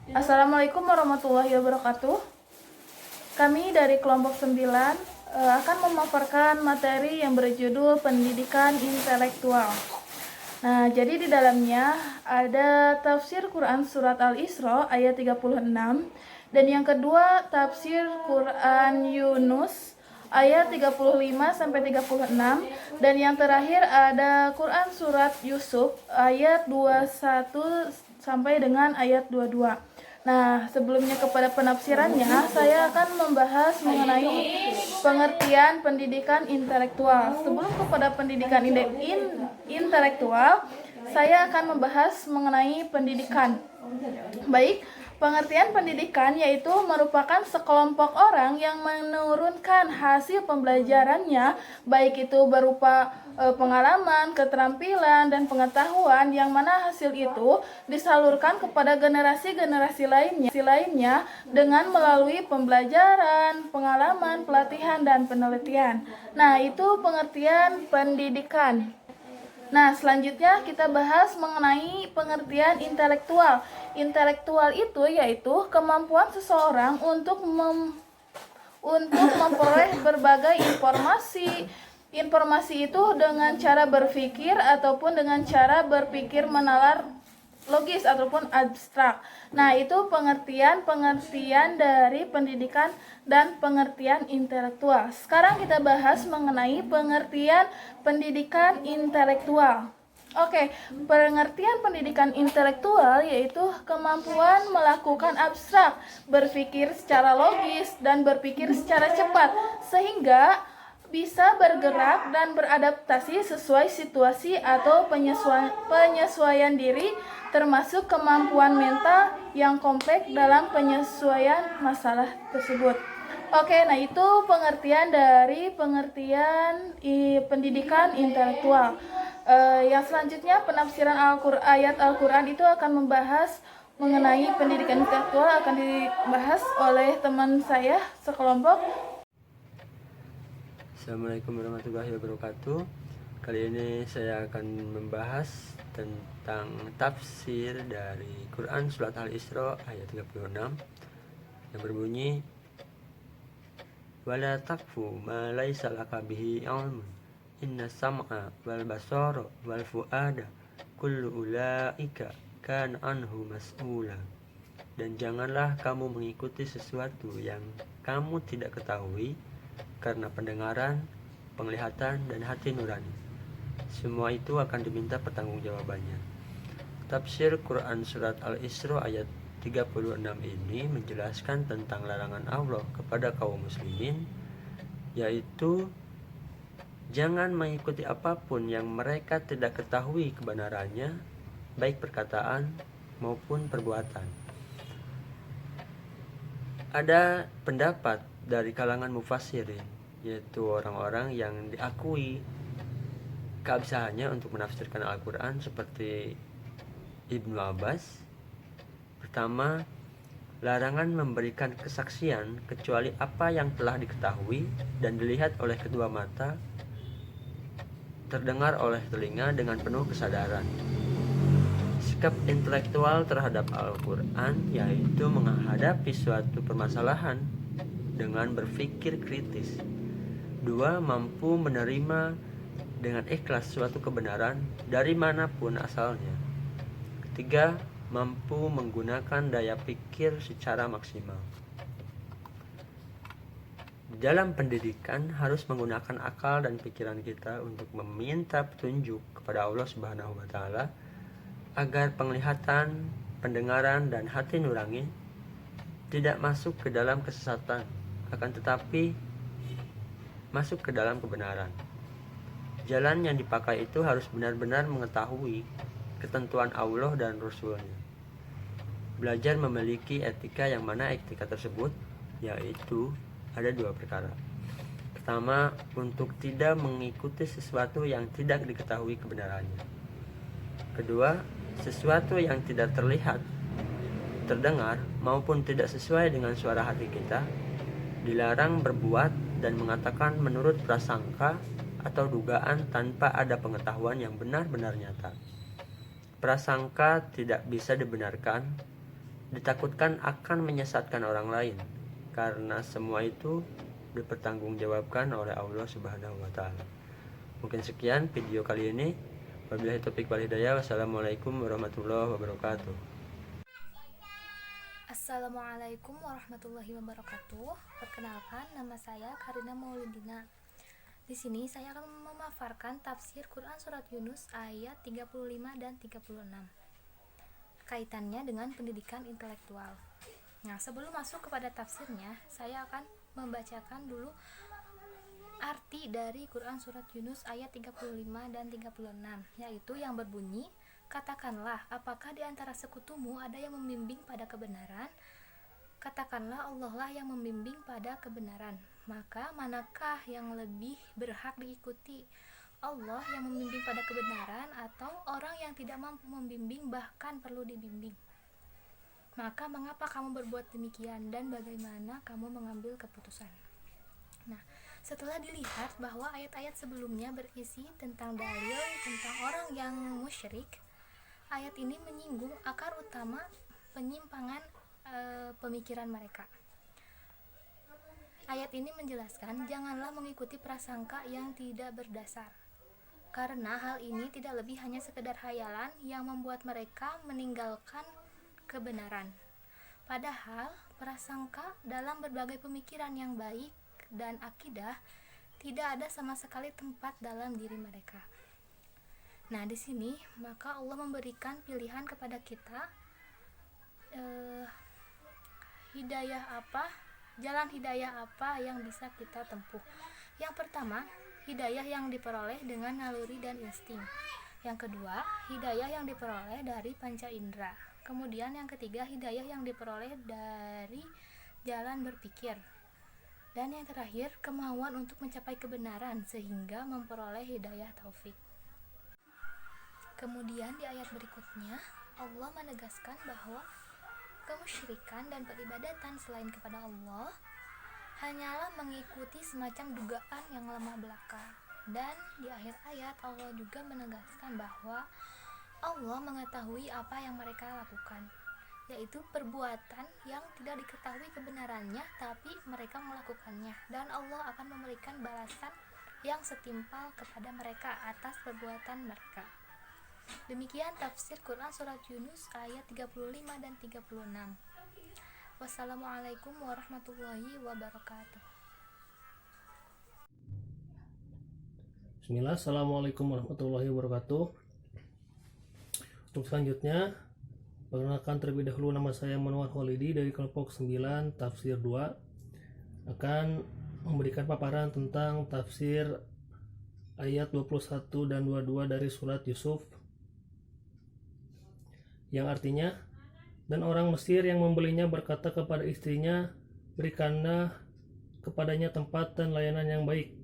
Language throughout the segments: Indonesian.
Assalamualaikum warahmatullahi wabarakatuh. Kami dari kelompok 9 akan memaparkan materi yang berjudul pendidikan intelektual. Nah, jadi di dalamnya ada tafsir Quran surat Al-Isra ayat 36 dan yang kedua tafsir Quran Yunus ayat 35 sampai 36 dan yang terakhir ada Quran surat Yusuf ayat 21 sampai dengan ayat 22. Nah, sebelumnya kepada penafsirannya, saya akan membahas mengenai pengertian pendidikan intelektual. Sebelum kepada pendidikan intelektual, saya akan membahas mengenai pendidikan. Baik, pengertian pendidikan yaitu merupakan sekelompok orang yang menurunkan hasil pembelajarannya, baik itu berupa pengalaman, keterampilan, dan pengetahuan, yang mana hasil itu disalurkan kepada generasi-generasi lainnya dengan melalui pembelajaran, pengalaman, pelatihan, dan penelitian. Nah, itu pengertian pendidikan. Nah, selanjutnya kita bahas mengenai pengertian intelektual. Intelektual itu yaitu kemampuan seseorang untuk memperoleh berbagai informasi. Informasi itu dengan cara berpikir ataupun dengan cara berpikir menalar logis ataupun abstrak. Nah, itu pengertian dari pendidikan dan pengertian intelektual. Sekarang kita bahas mengenai pengertian pendidikan intelektual. Oke, pengertian pendidikan intelektual yaitu kemampuan melakukan abstrak, berpikir secara logis, dan berpikir secara cepat, sehingga bisa bergerak dan beradaptasi sesuai situasi atau penyesuaian diri, termasuk kemampuan mental yang kompleks dalam penyesuaian masalah tersebut. Oke, nah itu pengertian dari pendidikan intelektual. Yang selanjutnya penafsiran ayat Al-Quran itu akan membahas mengenai pendidikan intelektual, akan dibahas oleh teman saya sekelompok. Assalamualaikum warahmatullahi wabarakatuh. Kali ini saya akan membahas tentang tafsir dari Quran surat Al-Isra ayat 36 yang berbunyi, wala takfu ma laisa laka bihi ilmun inna sam'a wal basara wal fuada kullu ulaika kan anhu mas'ula. Dan janganlah kamu mengikuti sesuatu yang kamu tidak ketahui, karena pendengaran, penglihatan, dan hati nurani, semua itu akan diminta pertanggungjawabannya. Tafsir Quran surat Al-Isra ayat 36 ini menjelaskan tentang larangan Allah kepada kaum muslimin, yaitu jangan mengikuti apapun yang mereka tidak ketahui kebenarannya, baik perkataan maupun perbuatan. Ada pendapat dari kalangan mufassirin, yaitu orang-orang yang diakui keabsahannya untuk menafsirkan Al-Quran, seperti Ibnu Abbas. Pertama, larangan memberikan kesaksian kecuali apa yang telah diketahui dan dilihat oleh kedua mata, terdengar oleh telinga dengan penuh kesadaran. Sikap intelektual terhadap Al-Quran yaitu menghadapi suatu permasalahan dengan berpikir kritis. Dua, mampu menerima dengan ikhlas suatu kebenaran dari manapun asalnya. Ketiga, mampu menggunakan daya pikir secara maksimal. Di dalam pendidikan harus menggunakan akal dan pikiran kita untuk meminta petunjuk kepada Allah Subhanahu wa Ta'ala, agar penglihatan, pendengaran, dan hati nurani tidak masuk ke dalam kesesatan, akan tetapi masuk ke dalam kebenaran. Jalan yang dipakai itu harus benar-benar mengetahui ketentuan Allah dan Rasul-Nya. Belajar memiliki etika, yang mana etika tersebut yaitu ada dua perkara. Pertama, untuk tidak mengikuti sesuatu yang tidak diketahui kebenarannya. Kedua, sesuatu yang tidak terlihat, terdengar, maupun tidak sesuai dengan suara hati kita, dilarang berbuat dan mengatakan menurut prasangka atau dugaan tanpa ada pengetahuan yang benar-benar nyata. Prasangka tidak bisa dibenarkan ditakutkan akan menyesatkan orang lain, karena semua itu dipertanggungjawabkan oleh Allah Subhanahu wa Ta'ala. Mungkin sekian video kali ini. Wabillahi taufiq wal hidayah. Wassalamualaikum warahmatullahi wabarakatuh. Assalamualaikum warahmatullahi wabarakatuh. Perkenalkan, nama saya Karina Maulidina. Di sini saya akan memaparkan tafsir Quran Surat Yunus ayat 35 dan 36. Kaitannya dengan pendidikan intelektual. Nah, sebelum masuk kepada tafsirnya, saya akan membacakan dulu arti dari Quran Surat Yunus ayat 35 dan 36, yaitu yang berbunyi, katakanlah, apakah di antara sekutumu ada yang membimbing pada kebenaran? Katakanlah, Allah lah yang membimbing pada kebenaran. Maka manakah yang lebih berhak diikuti? Allah yang membimbing pada kebenaran atau orang yang tidak mampu membimbing bahkan perlu dibimbing? Maka mengapa kamu berbuat demikian dan bagaimana kamu mengambil keputusan? Nah, setelah dilihat bahwa ayat-ayat sebelumnya berisi tentang dalil tentang orang yang musyrik, ayat ini menyinggung akar utama penyimpangan pemikiran mereka. Ayat ini menjelaskan janganlah mengikuti prasangka yang tidak berdasar, karena hal ini tidak lebih hanya sekedar hayalan yang membuat mereka meninggalkan kebenaran. Padahal prasangka dalam berbagai pemikiran yang baik dan akidah tidak ada sama sekali tempat dalam diri mereka. Nah, di sini maka Allah memberikan pilihan kepada kita, jalan hidayah apa yang bisa kita tempuh. Yang pertama, hidayah yang diperoleh dengan naluri dan insting. Yang kedua, hidayah yang diperoleh dari panca indera. Kemudian yang ketiga, hidayah yang diperoleh dari jalan berpikir. Dan yang terakhir, kemauan untuk mencapai kebenaran sehingga memperoleh hidayah taufik. Kemudian di ayat berikutnya, Allah menegaskan bahwa kemusyrikan dan peribadatan selain kepada Allah hanyalah mengikuti semacam dugaan yang lemah belaka. Dan di akhir ayat Allah juga menegaskan bahwa Allah mengetahui apa yang mereka lakukan, yaitu perbuatan yang tidak diketahui kebenarannya tapi mereka melakukannya, dan Allah akan memberikan balasan yang setimpal kepada mereka atas perbuatan mereka. Demikian tafsir Quran Surat Yunus ayat 35 dan 36. Wassalamualaikum warahmatullahi wabarakatuh. Bismillah, Assalamualaikum warahmatullahi wabarakatuh. Untuk selanjutnya, perkenalkan terlebih dahulu, nama saya Munawar Khalidi dari kelompok 9 tafsir 2, akan memberikan paparan tentang tafsir ayat 21 dan 22 dari surat Yusuf, yang artinya, dan orang Mesir yang membelinya berkata kepada istrinya, berikanlah kepadanya tempat dan layanan yang baik.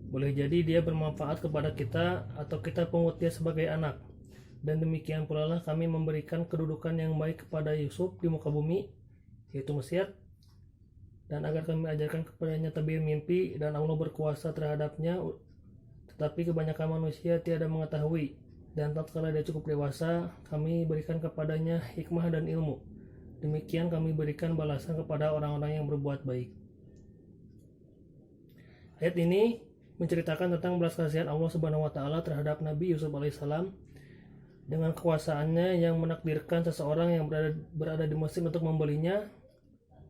Boleh jadi dia bermanfaat kepada kita atau kita pungut dia sebagai anak. Dan demikian pula lah kami memberikan kedudukan yang baik kepada Yusuf di muka bumi, yaitu Mesir, dan agar kami ajarkan kepadanya tabir mimpi, dan Allah berkuasa terhadapnya, tetapi kebanyakan manusia tiada mengetahui. Dan tatkala dia cukup dewasa, kami berikan kepadanya hikmah dan ilmu. Demikian kami berikan balasan kepada orang-orang yang berbuat baik. Ayat ini menceritakan tentang belas kasihan Allah Subhanahu wa Ta'ala terhadap Nabi Yusuf alaihissalam, dengan kekuasaannya yang menakdirkan seseorang yang berada di Mesir untuk membelinya.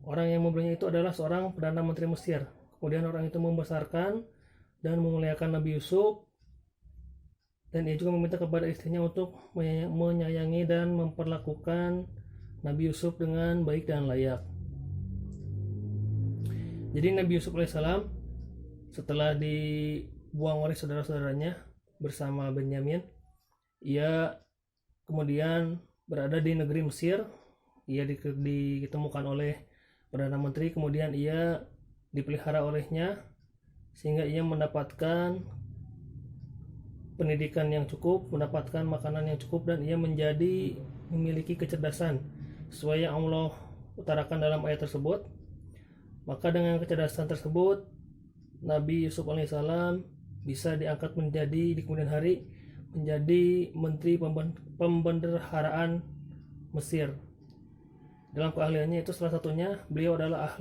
Orang yang membelinya itu adalah seorang Perdana Menteri Mesir. Kemudian orang itu membesarkan dan memuliakan Nabi Yusuf, dan ia juga meminta kepada istrinya untuk menyayangi dan memperlakukan Nabi Yusuf dengan baik dan layak. Jadi Nabi Yusuf alaihissalam setelah dibuang oleh saudara-saudaranya bersama Benyamin, ia kemudian berada di negeri Mesir. Ia ditemukan oleh Perdana Menteri, kemudian ia dipelihara olehnya sehingga ia mendapatkan pendidikan yang cukup, mendapatkan makanan yang cukup, dan ia memiliki kecerdasan sesuai yang Allah utarakan dalam ayat tersebut. Maka dengan kecerdasan tersebut, Nabi Yusuf alaihissalam bisa diangkat menjadi di kemudian hari menjadi Menteri Pembendaharaan Mesir. Dalam keahliannya itu salah satunya beliau adalah ahli